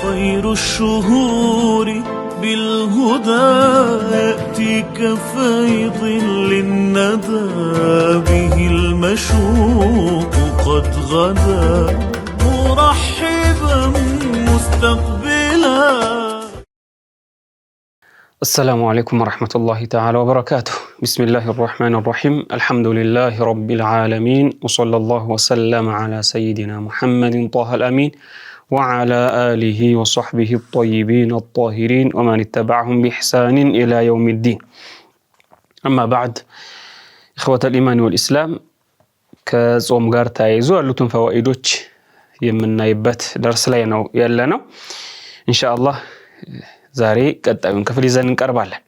خير الشهور بالهدى يأتيك فيض للندى به المشوق قد غدا مرحبا مستقبلا. السلام عليكم ورحمة الله تعالى وبركاته. بسم الله الرحمن الرحيم. الحمد لله رب العالمين، وصلى الله وسلم على سيدنا محمد طه الأمين وعلى آله وصحبه الطيبين الطاهرين ومن اتبعهم بإحسان إلى يوم الدين. أما بعد، إخوة الإيمان والإسلام، كزوم ጋር ተያይዞ ያሉትን ፈዋኢዶች የምናይበት ደርስ ላይ ነው ያለነው። ኢንሻአላህ ዛሬ ቀጣዩን ክፍል ይዘን እንቀርባለን።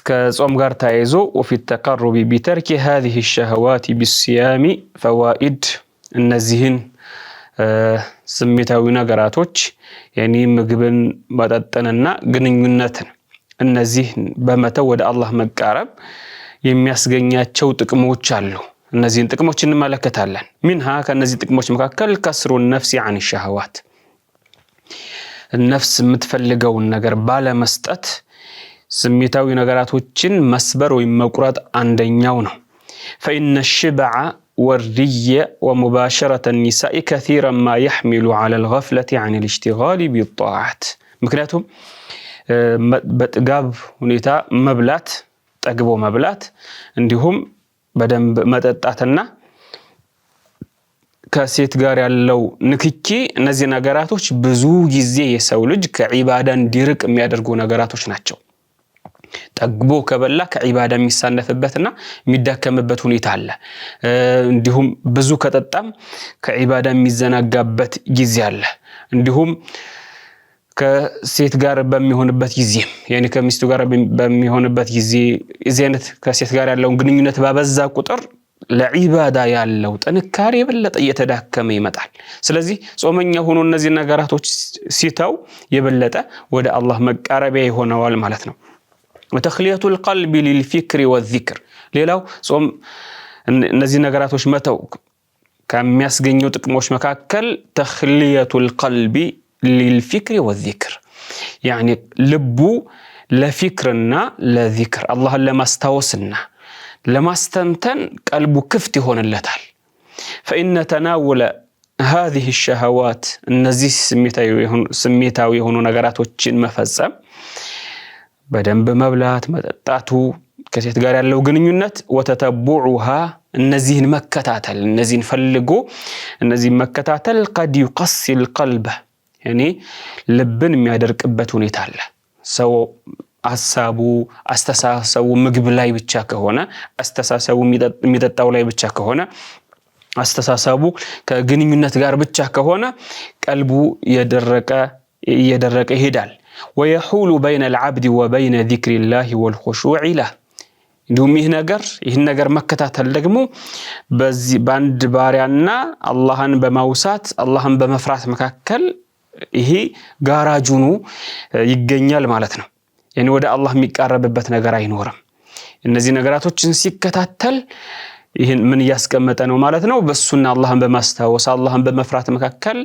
ከጾም ጋር ተያይዞ وفي التقرب بترك هذه الشهوات بالصيام فوائد እነዚህን ስሜታዊ ነገራቶች ያኒ ምግብን መጠጥንና ግንኙነትን እነዚህ በመተው ወደ አላህ መቃረብ የሚያስገኛቸው ጥቅሞች አሉ። እነዚህን ጥቅሞች እንመለከታለን። منها ከነዚህ ጥቅሞች መካከል كسر النفس عن الشهوات النفس የምትፈልገውን ነገር ባለመስጠት ስሜታዊ ነገራቶችን መስበር ወይም መቁረጥ አንደኛው ነው። فإن الشبع والري ومباشرة النساء كثيرا ما يحمل على الغفلة عن الاشتغال بالطاعات. ምክንያቱም በጥጋብ ሁኔታ መብላት ጠግቦ መብላት እንዲሁም በደንብ መጠጣትና ከሴት ጋር ያለው ንክኪ እነዚህ ነገራቶች ብዙ ጊዜ የሰው ልጅ ከዒባዳ እንዲርቅ የሚያደርጉ ነገራቶች ናቸው። ጠግቦ ከበላ ከዒባዳ የሚሳነፍበትና የሚዳከምበት ሁኔታ አለ። እንዲሁም ብዙ ከጠጣም ከዒባዳ የሚዘናጋበት ጊዜ አለ። እንዲሁም ከሴት ጋር በሚሆንበት ጊዜ ያኒ ከሚስቱ ጋር በሚሆንበት ጊዜ እዚህ አይነት ከሴት ጋር ያለውን ግንኙነት ባበዛ ቁጥር ለዒባዳ ያለው ጥንካሬ የበለጠ እየተዳከመ ይመጣል። ስለዚህ ጾመኛ ሆኖ እነዚህ ነገራቶች ሲተው የበለጠ ወደ አላህ መቃረቢያ ይሆናል ማለት ነው። وتخلية القلب للفكر والذكر ሌላው ጾም እነዚህ ነገራቶች መተው ከሚያስገኘው ጥቅሞች መካከል تخلية القلب للفكر والذكر يعني ልቡ ለፊክርና ለዚክር አላህን ለማስታወስና ለማስተንተን ቀልቡ ክፍት ይሆንለታል። فإن تناول هذه الشهوات እነዚህ ስሜታዊ የሆኑ ነገራቶችን መፈጸም በደንብ መብላት መጠጣቱ ከሴት ጋር ያለው ግንኙነት وتتبعها እነዚህን መከታተል እነዚህን ፈልጎ እነዚህን መከታተል قد يقسي القلب يعني ልብን የሚያደርቅበት ሁኔታ አለ። ሰው ሐሳቡ አስተሳሰቡ ምግብ ላይ ብቻ ከሆነ አስተሳሰቡ የሚጠጣው ላይ ብቻ ከሆነ አስተሳሰቡ ከግንኙነት ጋር ብቻ ከሆነ ቀልቡ እየደረቀ ይሄዳል። ويحول بين العبد وبين ذكر الله والخشوع له እንዲሁም ይህን ነገር መከታተል ደግሞ በዚህ ባንድ ባሪያና አላህን በማውሳት አላህን በመፍራት መካከል ይሄ ጋራጁኑ ይገኛል ማለት ነው። ያኒ ወደ አላህ የሚቃረብበት ነገር አይኖርም። እነዚህ ነገራቶችን ሲከታተል ይህን ምን ያስቀመጠ ነው ማለት ነው? በሱና አላህን በማስታወስ አላህን በመፍራት መካከል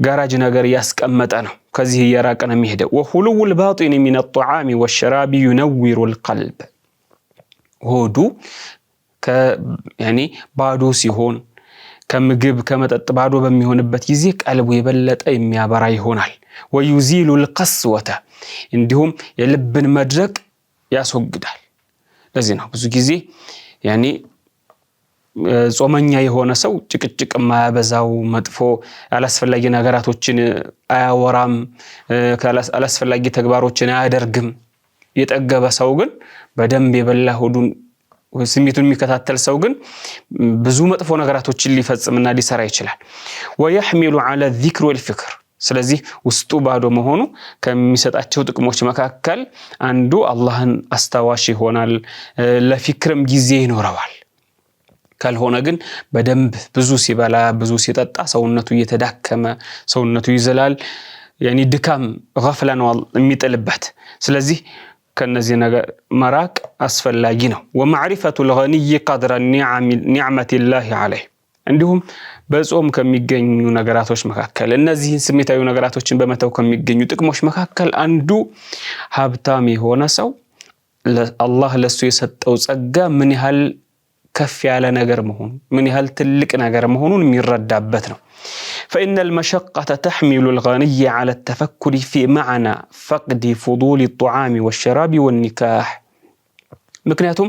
ጋራጅ ነገር ያስቀመጠ ነው። ከዚህ የራቀ ነው የሚሄደው። وخلو الباطن من الطعام والشراب ينور القلب ሆዱ ያኒ ባዶ ሲሆን ከምግብ ከመጠጥ ባዶ በሚሆንበት ጊዜ ቀልቡ የበለጠ የሚያበራ ይሆናል። ويزيل القسوة እንዲሁም የልብን መድረቅ ያስወግዳል። ለዚህ ነው ብዙ ጊዜ ያኒ ጾመኛ የሆነ ሰው ጭቅጭቅ ማያበዛው መጥፎ አላስፈላጊ ነገራቶችን አያወራም፣ አላስፈላጊ ተግባሮችን አያደርግም። የጠገበ ሰው ግን በደንብ የበላ ሆዱን ስሜቱን የሚከታተል ሰው ግን ብዙ መጥፎ ነገራቶችን ሊፈጽምና ሊሰራ ይችላል። ويحمل على الذكر والفكر ስለዚህ ውስጡ ባዶ መሆኑ ከሚሰጣቸው ጥቅሞች መካከል አንዱ አላህን አስታዋሽ ይሆናል፣ ለፊክርም ጊዜ ይኖረዋል። ካልሆነ ግን በደንብ ብዙ ሲበላ ብዙ ሲጠጣ ሰውነቱ እየተዳከመ ሰውነቱ ይዘላል። ያኒ ድካም غفላ ነው የሚጥልበት። ስለዚህ ከነዚህ ነገር መራቅ አስፈላጊ ነው። ومعرفة الغني قدر نعمة الله عليه እንዲሁም በጾም ከሚገኙ ነገራቶች መካከል እነዚህን ስሜታዊ ነገራቶችን በመተው ከሚገኙ ጥቅሞች መካከል አንዱ ሀብታም የሆነ ሰው አላህ ለሱ የሰጠው ጸጋ ምን ያህል ከፍ ያለ ነገር መሆኑ ምን ያህል ትልቅ ነገር መሆኑን የሚረዳበት ነው። فإن المشقة تحمل الغني على التفكر في معنى فقد فضول الطعام والشراب والنكاح ምክንያቱም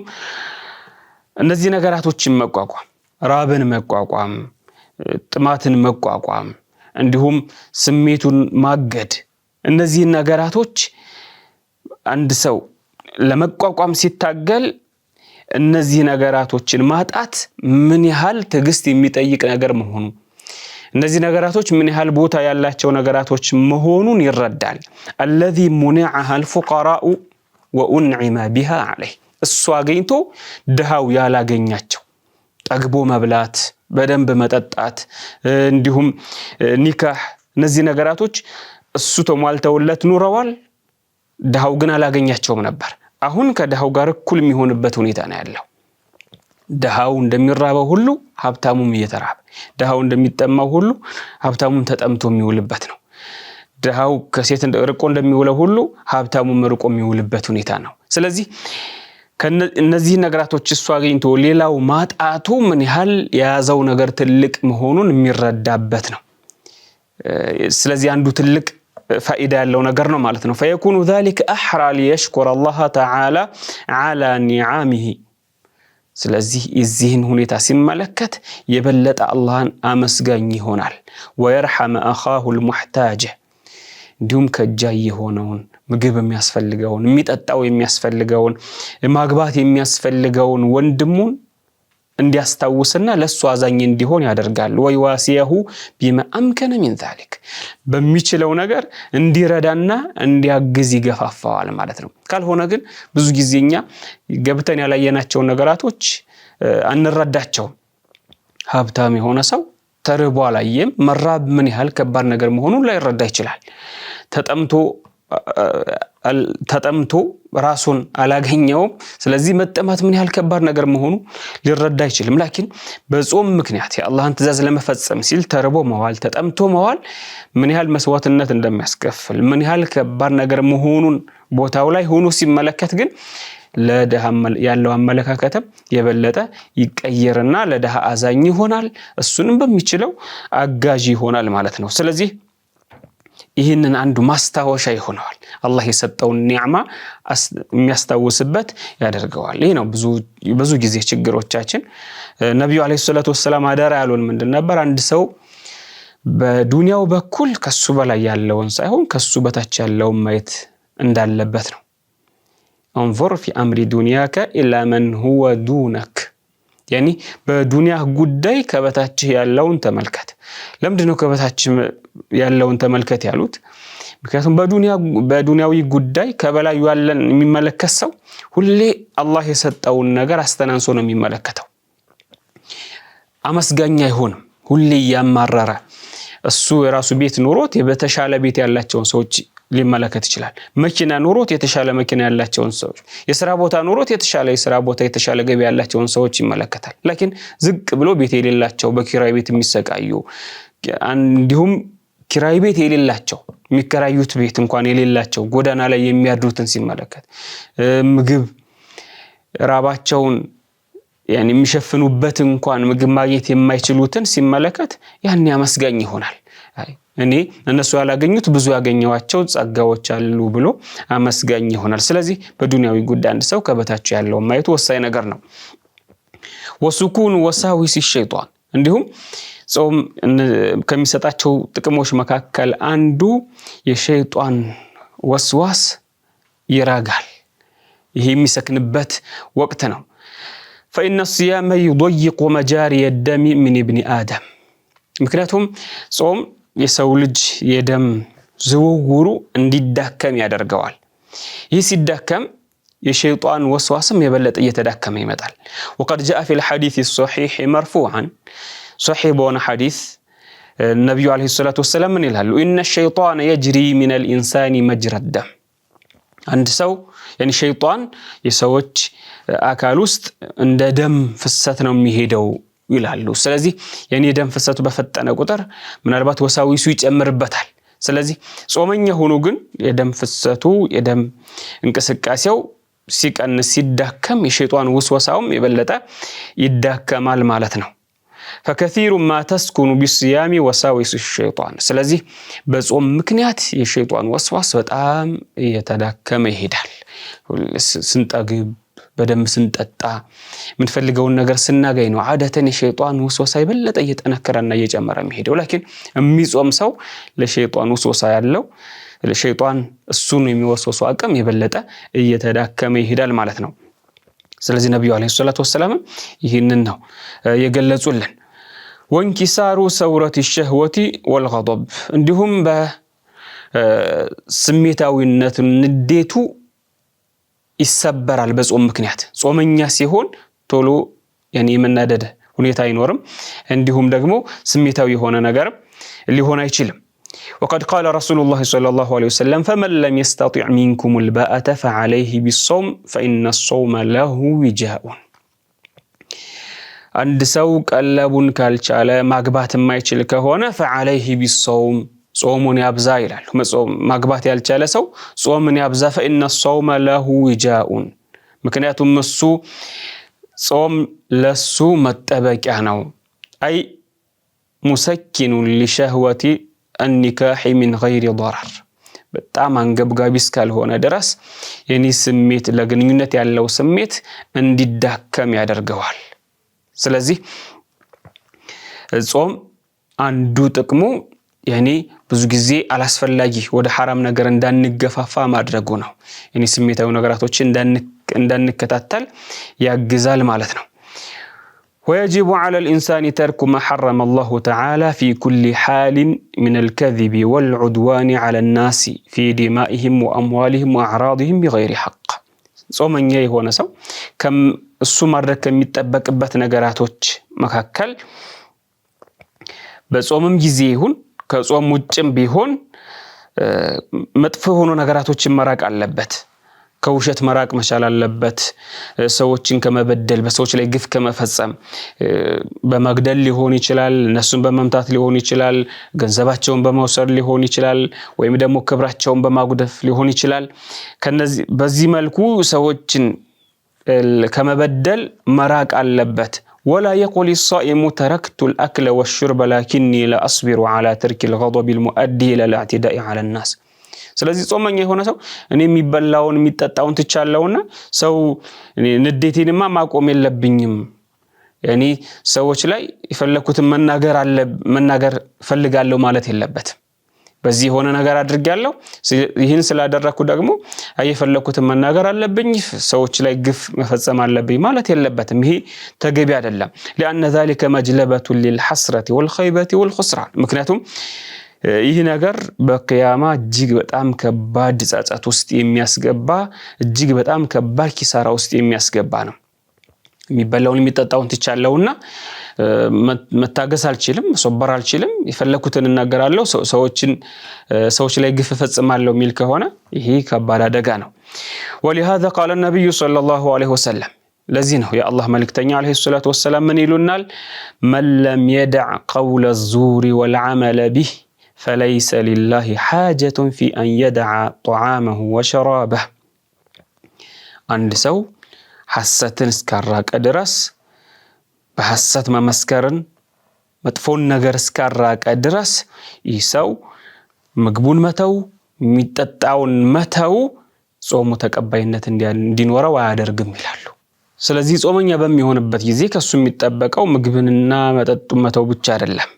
እነዚህ ነገራቶችን መቋቋም ራብን መቋቋም ጥማትን መቋቋም እንዲሁም ስሜቱን ማገድ እነዚህ ነገራቶች አንድ ሰው ለመቋቋም ሲታገል እነዚህ ነገራቶችን ማጣት ምን ያህል ትዕግስት የሚጠይቅ ነገር መሆኑ እነዚህ ነገራቶች ምን ያህል ቦታ ያላቸው ነገራቶች መሆኑን ይረዳል። الذي منعها الفقراء وأنعم بها عليه እሱ አገኝቶ ድሃው ያላገኛቸው ጠግቦ መብላት በደንብ መጠጣት እንዲሁም ኒካህ እነዚህ ነገራቶች እሱ ተሟልተውለት ኑረዋል ድሃው ግን አላገኛቸውም ነበር። አሁን ከድሃው ጋር እኩል የሚሆንበት ሁኔታ ነው ያለው። ድሃው እንደሚራበው ሁሉ ሀብታሙም እየተራበ ድሃው እንደሚጠማው ሁሉ ሀብታሙም ተጠምቶ የሚውልበት ነው። ድሃው ከሴት ርቆ እንደሚውለው ሁሉ ሀብታሙም ርቆ የሚውልበት ሁኔታ ነው። ስለዚህ እነዚህ ነገራቶች እሱ አገኝቶ ሌላው ማጣቱ ምን ያህል የያዘው ነገር ትልቅ መሆኑን የሚረዳበት ነው። ስለዚህ አንዱ ትልቅ ፋይዳ ያለው ነገር ነው ማለት ነው። فيكون ذلك احرى ليشكر الله تعالى على نعمه ስለዚህ እዚህን ሁኔታ ሲመለከት የበለጠ አላህን አመስጋኝ ይሆናል። ويرحم اخاه المحتاج እንዲሁም ከጃይ የሆነውን ምግብ የሚያስፈልገውን የሚጠጣው የሚያስፈልገውን ማግባት የሚያስፈልገውን ወንድሙን እንዲያስታውስና ለሱ አዛኝ እንዲሆን ያደርጋል። ወይዋሲያሁ بما امكن من ذلك በሚችለው ነገር እንዲረዳና እንዲያግዝ ይገፋፋዋል ማለት ነው። ካልሆነ ግን ብዙ ጊዜኛ ገብተን ያላየናቸው ነገራቶች አንረዳቸው። ሀብታም የሆነ ሰው ተርቦ አላየም መራብ ምን ያህል ከባድ ነገር መሆኑን ላይረዳ ይችላል። ተጠምቶ ራሱን አላገኘውም ስለዚህ መጠማት ምን ያህል ከባድ ነገር መሆኑ ሊረዳ አይችልም። ላኪን በጾም ምክንያት የአላህን ትእዛዝ ለመፈጸም ሲል ተርቦ መዋል ተጠምቶ መዋል ምን ያህል መስዋዕትነት እንደሚያስከፍል ምን ያህል ከባድ ነገር መሆኑን ቦታው ላይ ሆኖ ሲመለከት ግን ለደሃ ያለው አመለካከትም የበለጠ ይቀየርና ለደሃ አዛኝ ይሆናል እሱንም በሚችለው አጋዥ ይሆናል ማለት ነው። ስለዚህ ይህንን አንዱ ማስታወሻ ይሆናል አላህ የሰጠውን ኒዕማ የሚያስታውስበት ያደርገዋል። ይሄ ነው ብዙ ጊዜ ችግሮቻችን። ነብዩ አለይሂ ሰላቱ ወሰለም አደራ ያሉን ምንድን ነበር? አንድ ሰው በዱንያው በኩል ከሱ በላይ ያለውን ሳይሆን ከሱ በታች ያለውን ማየት እንዳለበት ነው። انظر في امر دنياك الى من هو دونك ያኒ በዱንያ ጉዳይ ከበታች ያለውን ተመልከት። ለምንድነው ከበታች ያለውን ተመልከት ያሉት? ምክንያቱም በዱንያዊ ጉዳይ ከበላይ ያለን የሚመለከት ሰው ሁሌ አላህ የሰጠውን ነገር አስተናንሶ ነው የሚመለከተው። አመስጋኛ አይሆንም። ሁሌ ያማራራ እሱ የራሱ ቤት ኖሮት በተሻለ ቤት ያላቸውን ሰዎች ሊመለከት ይችላል። መኪና ኖሮት የተሻለ መኪና ያላቸውን ሰዎች፣ የሥራ ቦታ ኖሮት የተሻለ የሥራ ቦታ የተሻለ ገቢ ያላቸውን ሰዎች ይመለከታል። ላኪን ዝቅ ብሎ ቤት የሌላቸው በኪራይ ቤት የሚሰቃዩ እንዲሁም ኪራይ ቤት የሌላቸው የሚከራዩት ቤት እንኳን የሌላቸው ጎዳና ላይ የሚያድሩትን ሲመለከት ምግብ ራባቸውን ያኒ የሚሸፍኑበት እንኳን ምግብ ማግኘት የማይችሉትን ሲመለከት ያን ያመስጋኝ ይሆናል። እኔ እነሱ ያላገኙት ብዙ ያገኘዋቸው ጸጋዎች አሉ ብሎ አመስጋኝ ይሆናል። ስለዚህ በዱንያዊ ጉዳይ አንድ ሰው ከበታች ያለው ማየቱ ወሳኝ ነገር ነው። ወሱኩን ወሳዊስ الشيطان እንዲሁም ጾም ከሚሰጣቸው ጥቅሞች መካከል አንዱ የሸይጣን ወስዋስ ይራጋል። ይሄ የሚሰክንበት ወቅት ነው። فإن الصيام يضيق مجاري الدم من ابن آدم ምክንያቱም ጾም የሰው ልጅ የደም ዝውውሩ እንዲዳከም ያደርገዋል። ይህ ሲዳከም የሸይጣን ወስዋስም የበለጠ እየተዳከመ ይመጣል። وقد جاء في الحديث الصحيح مرفوعا صحيح بون حديث النبي عليه الصلاة والسلام من ይላሉ إن الشيطان يجري من الإنسان مجرى الدم አንድ ሰው ያኒ ሸይጣን የሰዎች አካል ውስጥ እንደ ደም ፍሰት ነው የሚሄደው ይላሉ። ስለዚህ የኔ ደም ፍሰቱ በፈጠነ ቁጥር ምናልባት ወሳዊሱ ይጨምርበታል። ስለዚህ ጾመኛ ሆኖ ግን የደም ፍሰቱ የደም እንቅስቃሴው ሲቀንስ ሲዳከም የሸይጣን ወስወሳውም የበለጠ ይዳከማል ማለት ነው። فكثير ما تسكن بالصيام وساوس الشيطان ስለዚህ በጾም ምክንያት የሸይጣን ወስዋስ በጣም እየተዳከመ ይሄዳል። ስንጠግብ በደም ስንጠጣ ምን ፈልገውን ነገር ስናገኝ ነው عادةً የሸይጣን ወስዋሳ ይበለጠ እየተነከረና እየጨመረ የሚሄደው። لكن የሚጾም ሰው ለሸይጣን ወስዋሳ ያለው ለሸይጣን እሱን የሚወስወሰው አቅም የበለጠ እየተዳከመ ይሄዳል ማለት ነው። ስለዚህ ነብዩ አለይሂ ሰላቱ ወሰለም ይህንን ነው የገለጹልን። ወንኪሳሩ ሰውረት الشهوة والغضب እንዲሁም በስሜታዊነት ንዴቱ ይሰበራል በጾም ምክንያት። ጾመኛ ሲሆን ቶሎ የመናደድ ሁኔታ አይኖርም። እንዲሁም ደግሞ ስሜታዊ የሆነ ነገር ሊሆን አይችልም። وقد قال رسول الله صلى الله عليه وسلم فمن لم يستطع منكم الباءة فعليه بالصوم فإن الصوم له وجاء عند سوق قلبون ካልቻለ ማግባት የማይችል ከሆነ فعليه بالصوم ጾሙን ያብዛ ይላል። ማግባት ያልቻለ ሰው ጾሙን ያብዛ فإن الصوم له وجاء ምክንያቱም እሱ ጾም ለሱ መጠበቂያ ነው። أي مسكن لشهوة النكاح من غير ضرر በጣም አንገብጋቢ እስካልሆነ ድረስ የኔ ስሜት ለግንኙነት ያለው ስሜት እንዲዳከም ያደርገዋል። ስለዚህ ጾም አንዱ ጥቅሙ የኔ ብዙ ጊዜ አላስፈላጊ ወደ حرام ነገር እንዳንገፋፋ ማድረጉ ነው። የኔ ስሜታዊ ነገራቶችን እንዳንከታተል ያግዛል ማለት ነው። ويجب على الإنسان ترك ما حرم الله تعالى في كل حال من الكذب والعدوان على الناس في دمائهم وأموالهم وأعراضهم بغير حق ጾመኛ የሆነ ሰው እሱ ማድረግ ከሚጠበቅበት ነገራቶች መካከል በጾምም ጊዜ ይሁን ከጾም ውጭም ቢሆን መጥፎ ሆኖ ነገራቶችን መራቅ አለበት። ከውሸት መራቅ መቻል አለበት። ሰዎችን ከመበደል በሰዎች ላይ ግፍ ከመፈጸም በመግደል ሊሆን ይችላል፣ እነሱን በመምታት ሊሆን ይችላል፣ ገንዘባቸውን በመውሰድ ሊሆን ይችላል፣ ወይም ደግሞ ክብራቸውን በማጉደፍ ሊሆን ይችላል። ከነዚህ በዚህ መልኩ ሰዎችን ከመበደል መራቅ አለበት። ولا يقول الصائم تركت الأكل والشرب لكني لا أصبر على ترك الغضب المؤدي إلى الاعتداء على الناس ስለዚህ ጾመኛ የሆነ ሰው እኔ የሚበላውን የሚጠጣውን ትቻለውና ሰው ንዴቴንማ ማቆም የለብኝም ያኒ ሰዎች ላይ ይፈለኩትን መናገር ፈልጋለሁ ማለት የለበትም። በዚህ ሆነ ነገር አድርጋለሁ ይህን ስላደረኩ ደግሞ አይፈለኩትን መናገር አለብኝ ሰዎች ላይ ግፍ መፈጸም አለብኝ ማለት የለበትም። ይሄ ተገቢ አይደለም። لأن ذلك مجلبة للحسرة والخيبة والخسران ምክንያቱም ይህ ነገር በቂያማ እጅግ በጣም ከባድ ጸጸት ውስጥ የሚያስገባ እጅግ በጣም ከባድ ኪሳራ ውስጥ የሚያስገባ ነው። የሚበላውን የሚጠጣውን ትቻለውና መታገስ አልችልም መሰበር አልችልም ይፈለኩትን እናገራለሁ ሰዎች ላይ ግፍ ፈጽማለሁ ሚል ከሆነ ይሄ ከባድ አደጋ ነው። ولهذا قال النبي صلى الله عليه وسلم ለዚህ ነው የአላህ መልእክተኛ አለይሂ ሰላቱ ወሰለም ምን ይሉናል? من لم يدع قول الزور والعمل به فليس لله حاجة في أن يدع طعامه وشرابه عند سو حسّتن اسكراك أدرس بحسّت ما مسكرن مدفون نجر اسكراك أدرس يسو مقبول متو ميتتعون متو صومو تقبينة دين ورا وعادر قميلالو ስለዚህ ጾመኛ በሚሆንበት ጊዜ ከሱ የሚጠበቀው ምግብንና መጠጡን መተው ብቻ አይደለም።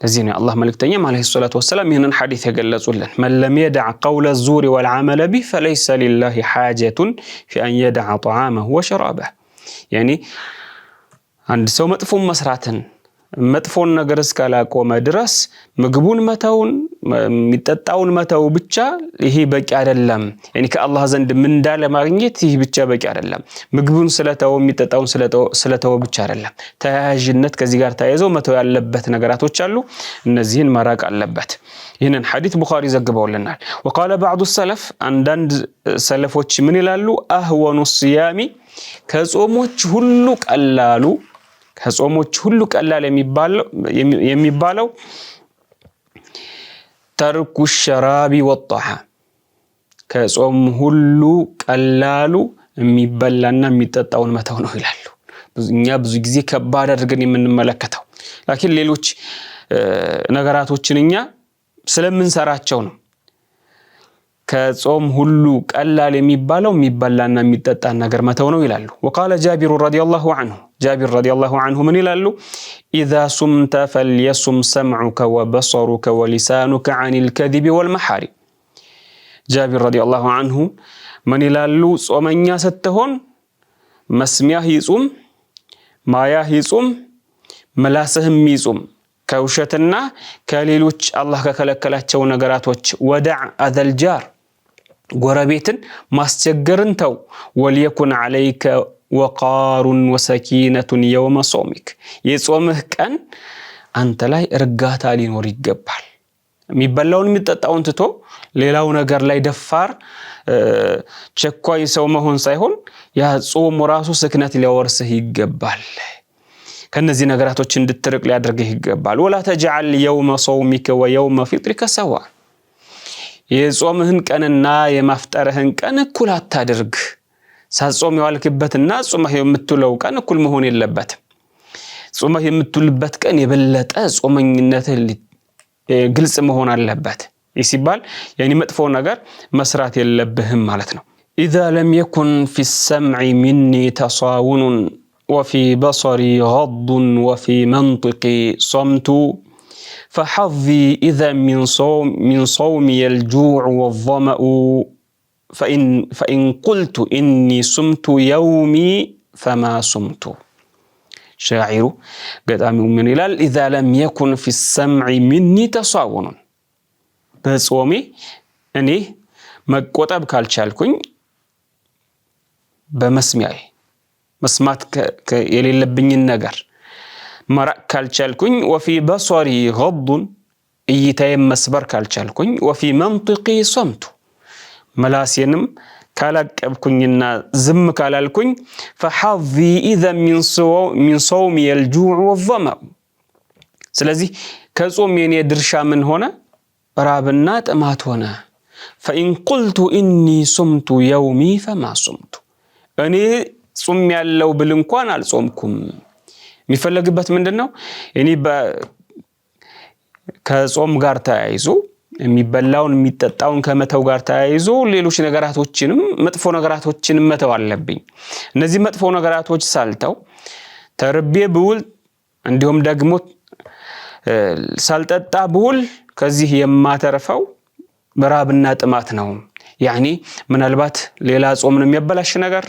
ለዚህ ነው አላህ መልእክተኛ አለይሂ ሰላቱ ወሰለም ይህንን ሐዲስ የገለጹልን من لم يدع قول الزور والعمل به فليس لله حاجة في أن يدع طعامه وشرابه يعني عند ሰው መጥፎ መስራትን መጥፎን ነገር እስካላቆመ ድረስ ምግቡን መተውን የሚጠጣውን መተው ብቻ ይሄ በቂ አይደለም። يعني ከአላህ ዘንድ ምን እንዳለ ማግኘት ይሄ ብቻ በቂ አይደለም። ምግቡን ስለተው የሚጠጣውን ስለተው ብቻ አይደለም። ተያያዥነት ከዚህ ጋር ተያይዘው መተው ያለበት ነገራቶች አሉ። እነዚህን መራቅ አለበት። ይህንን ሐዲስ ቡኻሪ ዘግበውልናል። وقال بعض السلف አንዳንድ ሰለፎች ምን ይላሉ? أهون الصيام ከጾሞች ሁሉ ቀላሉ ከጾሞች ሁሉ ቀላል የሚባለው ተርኩ الشراب والطعام ከጾም ሁሉ ቀላሉ የሚበላና የሚጠጣውን መተው ነው ይላሉ። እኛ ብዙ ጊዜ ከባድ አድርገን የምንመለከተው ላኪን ሌሎች ነገራቶችን እኛ ስለምንሰራቸው ነው። ከጾም ሁሉ ቀላል የሚባለው የሚበላና የሚጠጣን ነገር መተው ነው ይላሉ። وقال جابر رضي الله عنه جابر رضي الله عنه من ይላሉ إذا صمت فليصم سمعك وبصرك ولسانك عن الكذب والمحارم جابر رضي الله عنه من ይላሉ ጾመኛ ስትሆን መስሚያህ ይጹም ማያህ ይጹም ምላስህም ይጹም ከውሸትና ከሌሎች አላህ ከከለከላቸው ነገራቶች ወደዕ አዘል ጃር ጎረቤትን ማስቸገርን ተው ወልየኩን عليك وقار وسكينة يوم صومك የጾምህ ቀን አንተ ላይ እርጋታ ሊኖር ይገባል። የሚበላውን የሚጠጣውን ትቶ ሌላው ነገር ላይ ደፋር ቸኳይ ሰው መሆን ሳይሆን ያ ጾም ራሱ ስክነት ሊያወርስህ ይገባል። ከነዚህ ነገራቶች እንድትርቅ ሊያደርግህ ይገባል። ولا تجعل يوم صومك ويوم فطرك سواء የጾምህን ቀንና የማፍጠርህን ቀን እኩል አታድርግ። ሳጾም የዋልክበትና ጾመህ የምትውለው ቀን እኩል መሆን የለበትም። ጾመህ የምትውልበት ቀን የበለጠ ጾመኝነትህ ግልጽ መሆን አለበት። ይሲባል ያኒ መጥፎ ነገር መስራት የለብህም ማለት ነው። إذا لم يكن في السمع مني تصاون وفي بصري غض وفي منطقي صمت فحظي إذا من صومي الجوع والظمأ فإن قلت إني صمت يومي فما صمت شاعر قدامي من إلال إذا لم يكن في السمع مني تصاون بصومي أني مقطب كالشالكوين بمسمعي مسمات የሌለብኝን ነገር መራቅ ካልቻልኩኝ وفي بصري غض እይታዬን መስበር ካልቻልኩኝ وفي منطقي صمت መላሴንም ካላቀብኩኝና ዝም ካላልኩኝ فحظي إذا من صومي الجوع والظمأ ስለዚህ ከጾም የኔ ድርሻ ምን ሆነ? ራብና ጥማት ሆነ። فإن قلت إني صمت يومي فما صمت እኔ ጾም ያለው ብል እንኳን አልጾምኩም። የሚፈልግበት ምንድነው? እኔ ከጾም ጋር ተያይዞ የሚበላውን የሚጠጣውን ከመተው ጋር ተያይዞ ሌሎች ነገራቶችንም መጥፎ ነገራቶችንም መተው አለብኝ። እነዚህ መጥፎ ነገራቶች ሳልተው ተርቤ ብውል እንዲሁም ደግሞ ሳልጠጣ ብውል ከዚህ የማተርፈው በራብና ጥማት ነው። ያኒ ምናልባት ሌላ ጾምን የሚያበላሽ ነገር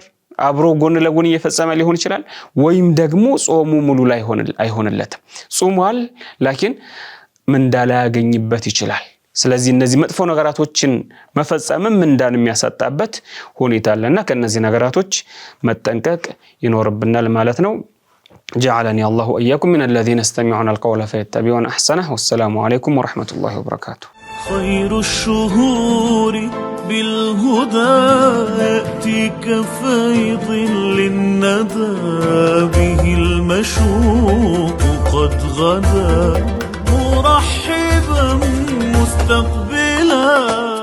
አብሮ ጎን ለጎን እየፈጸመ ሊሆን ይችላል። ወይም ደግሞ ጾሙ ሙሉ ላይ አይሆንለትም። ጾሟል ላኪን ምንዳላ ያገኝበት ይችላል። ስለዚህ እነዚህ መጥፎ ነገራቶችን መፈጸምም ምንዳን የሚያሳጣበት ሁኔታ አለና ከነዚህ ነገራቶች መጠንቀቅ ይኖርብናል ማለት ነው። جعلني الله وإياكم من الذين يستمعون القول فيتبعون أحسنه والسلام عليكم ورحمة الله وبركاته. خير الشهور بالهدى يأتي كفيض للندى به المشوق قد غدا مرحبا مستقبلا